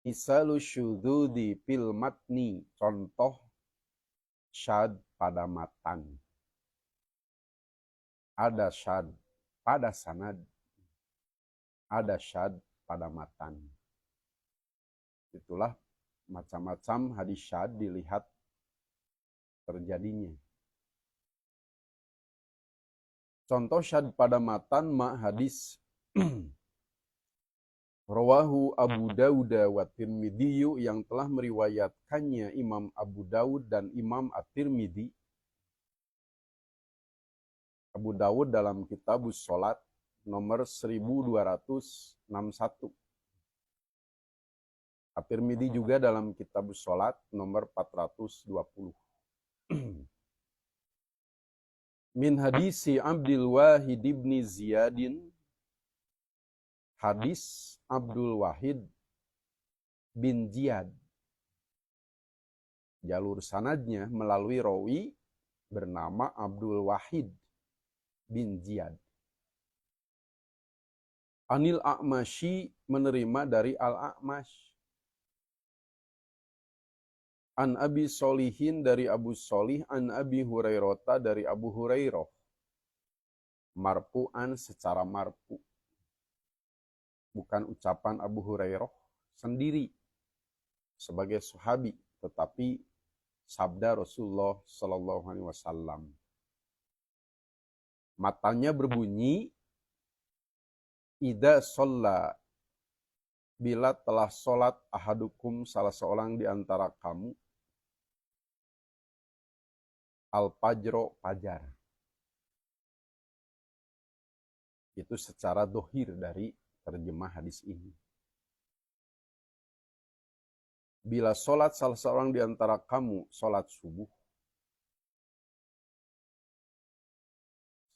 Misalu syudzudi fil matni, contoh syad pada matan. Ada syad pada sanad, ada syad pada matan. Itulah macam-macam hadis syad dilihat terjadinya. Contoh syad pada matan hadis Rawahu Abu Dawud wa Tirmidzi, yang telah meriwayatkannya Imam Abu Dawud dan Imam At-Tirmidzi. Abu Dawud dalam Kitabus Salat nomor 1261. At-Tirmidzi juga dalam Kitabus Salat nomor 420. Min hadisi Abdul Wahid ibn Ziyadin, hadis Abdul Wahid bin Ziyad. Jalur sanadnya melalui rawi bernama Abdul Wahid bin Ziyad. Anil A'masyi, menerima dari Al-A'mash. An Abi Solihin, dari Abu Solih. An Abi Hurairah, dari Abu Hurairah. Marfu'an, secara marfu. Bukan ucapan Abu Hurairah sendiri sebagai sahabi, tetapi sabda Rasulullah Sallallahu Alaihi Wasallam. Matanya berbunyi, Ida sholla, bila telah sholat ahadukum, salah seorang di antara kamu, al-fajro, fajar. Itu secara dohir dari terjemah hadis ini. Bila sholat salah seorang di antara kamu, sholat subuh,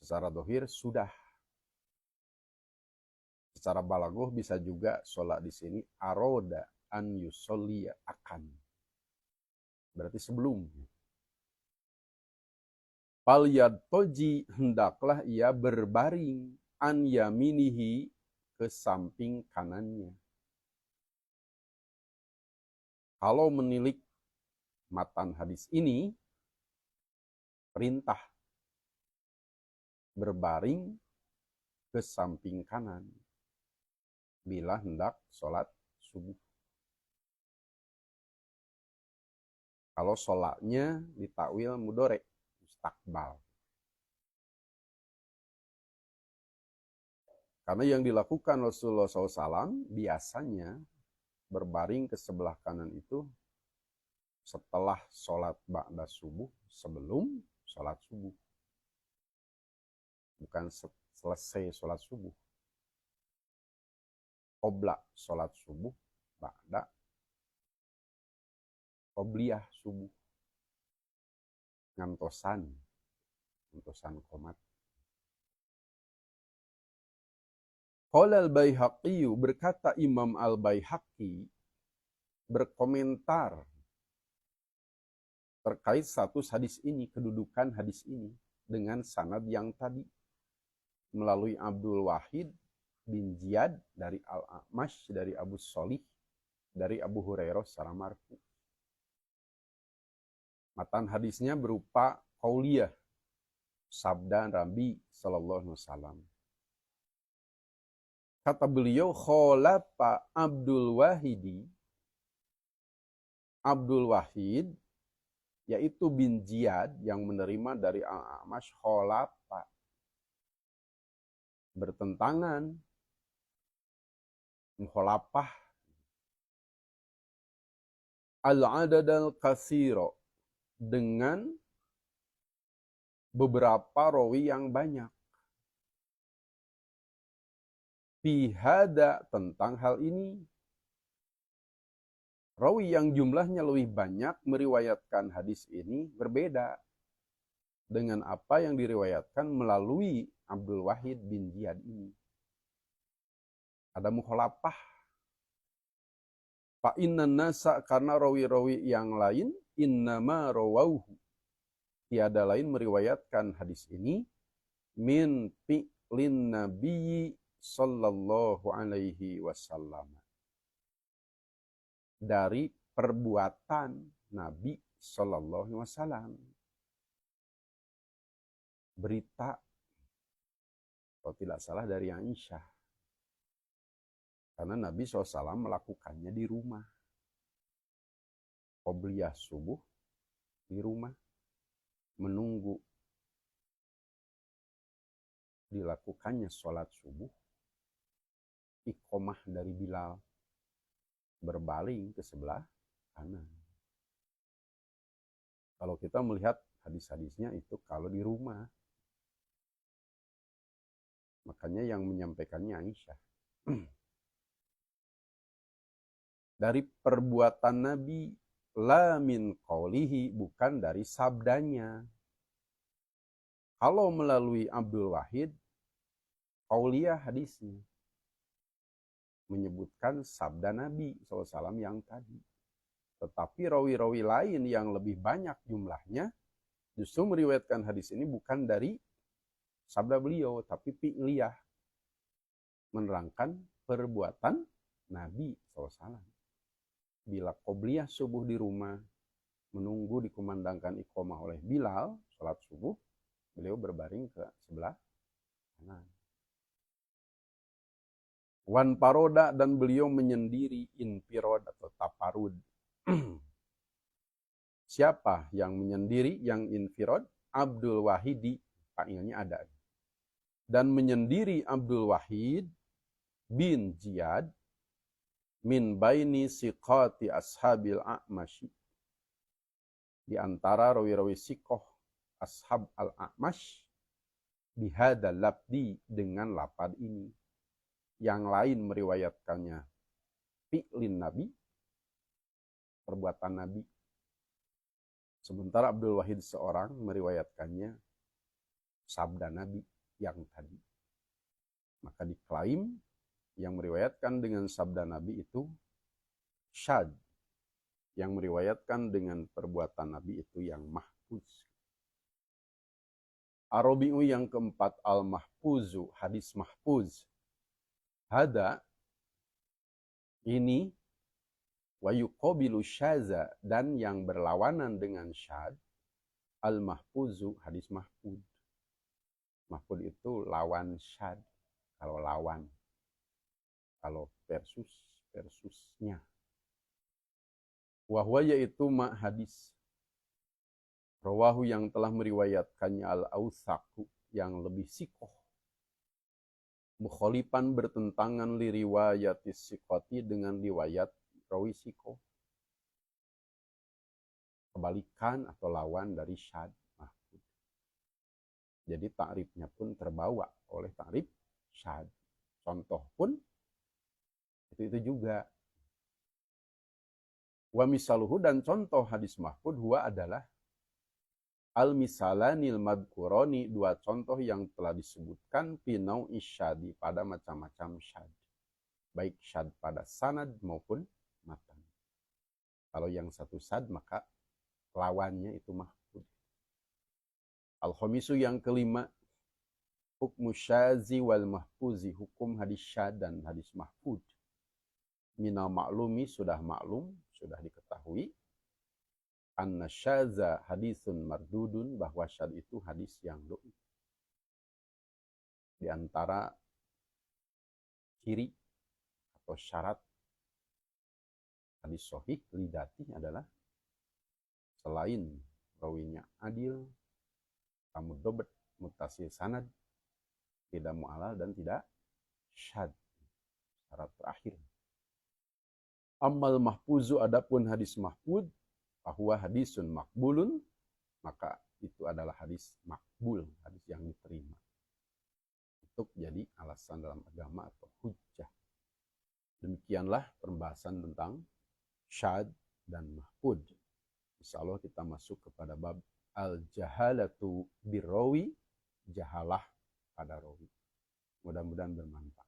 secara dohir sudah. Secara balaghah bisa juga sholat di sini aroda an yusolliya, akan. Berarti sebelum. Fal yadtoji, hendaklah ia berbaring, an yaminihi, ke samping kanannya. Kalau menilik matan hadis ini, perintah berbaring ke samping kanan bila hendak sholat subuh. Kalau sholatnya ditakwil mudhari, mustakbal. Karena yang dilakukan Rasulullah SAW biasanya berbaring ke sebelah kanan itu setelah sholat ba'da subuh, sebelum sholat subuh. Bukan selesai sholat subuh. Qobla sholat subuh, ba'da qobliyah subuh. Ngantosan qomat. Qala al-Baihaqi, berkata Imam al-Baihaqi, berkomentar terkait status hadis ini, kedudukan hadis ini dengan sanad yang tadi melalui Abdul Wahid bin Ziyad dari Al-A'mash, dari Abu Solih, dari Abu Hurairah secara marfu. Matan hadisnya berupa qauliyah, sabda Nabi sallallahu alaihi wasallam. Kata beliau, khalafa Abdul Wahidi, Abdul Wahid yaitu bin Ziyad yang menerima dari Al-A'mash, khalafa, bertentangan, mukhalafah, al-adad al-katsira, dengan beberapa rawi yang banyak. Bihada, tentang hal ini. Rawi yang jumlahnya lebih banyak meriwayatkan hadis ini berbeda dengan apa yang diriwayatkan melalui Abdul Wahid bin Ziyad ini. Ada mukhalafah. Fa inna nasa, karena rawi-rawi yang lain, innama rawauhu, tiada lain meriwayatkan hadis ini, min fi'lin nabiyyi sallallahu alaihi wasallam, dari perbuatan Nabi Shallallahu Alaihi Wasallam. Berita, kalau tidak salah dari Aisyah. Karena Nabi SAW melakukannya di rumah. Qobliyah subuh di rumah. Menunggu dilakukannya sholat subuh. Iqomah dari Bilal. Berbaling ke sebelah kanan. Kalau kita melihat hadis-hadisnya itu kalau di rumah. Makanya yang menyampaikannya Aisyah. Dari perbuatan Nabi, la min qawlihi, bukan dari sabdanya. Kalau melalui Abdul Wahid, qauliyah hadisnya. Menyebutkan sabda Nabi SAW yang tadi. Tetapi rawi-rawi lain yang lebih banyak jumlahnya, justru meriwayatkan hadis ini bukan dari sabda beliau, tapi fi'liyah. Menerangkan perbuatan Nabi SAW. Bila qobliyah subuh di rumah, menunggu dikumandangkan iqomah oleh Bilal, sholat subuh, beliau berbaring ke sebelah kanan. Wan paroda, dan beliau menyendiri infirod atau taparud. Siapa yang menyendiri, yang infirod? Abdul Wahidi, panggilnya ada. Dan menyendiri Abdul Wahid bin Ziyad min baini siqati ashabil a'mashi, di antara rawi-rawi siqoh ashab al-a'mash, bihadal labdi, dengan lapad ini. Yang lain meriwayatkannya fi'lin Nabi, perbuatan Nabi. Sementara Abdul Wahid seorang meriwayatkannya sabda Nabi yang tadi. Maka diklaim yang meriwayatkan dengan sabda Nabi itu syad. Yang meriwayatkan dengan perbuatan Nabi itu yang mahfuz. Arabi'u yang keempat, al-mahfuzu, hadis mahfuz. Hada, ini, wa yuqabilu syaza, dan yang berlawanan dengan syad, al-mahfuzu, hadis mahfuz. Mahfuz itu lawan syad, kalau lawan. Kalau versusnya. Wahwa, yaitu ma hadis. Rawahu, yang telah meriwayatkannya al-awsaku, yang lebih sikoh. Mukhalipan, bertentangan li riwayatis sikoti, dengan riwayat rawi sikoh. Kebalikan atau lawan dari syad mahfud. Jadi ta'rifnya pun terbawa oleh ta'rif syad. Contoh pun itu juga. Wa misaluhu, dan contoh hadis mahfud huwa adalah al-misalanil madkuroni, dua contoh yang telah disebutkan pinau isyadi, pada macam-macam syad. Baik syad pada sanad maupun matan. Kalau yang satu syad, maka lawannya itu mahfud. Al-khomisu, yang kelima, hukmu syazi wal mahfuzi, hukum hadis syad dan hadis mahfud. Minal maklumi, sudah maklum, sudah diketahui. Anna syaza hadisun mardudun, bahwa syad itu hadis yang do'if. Di antara ciri atau syarat hadis sahih lidati adalah selain rawinya adil, tamuddobat, mutasil sanad, tidak mu'alal dan tidak syad. Syarat terakhir. Ammal mahfuzu, adapun hadis mahfud, bahwa hadisun makbulun, maka itu adalah hadis makbul, hadis yang diterima. Untuk jadi alasan dalam agama atau hujjah. Demikianlah pembahasan tentang syad dan mahfud. Insyaallah kita masuk kepada bab al-jahalatu birrawi, jahalah pada rawi. Mudah-mudahan bermanfaat.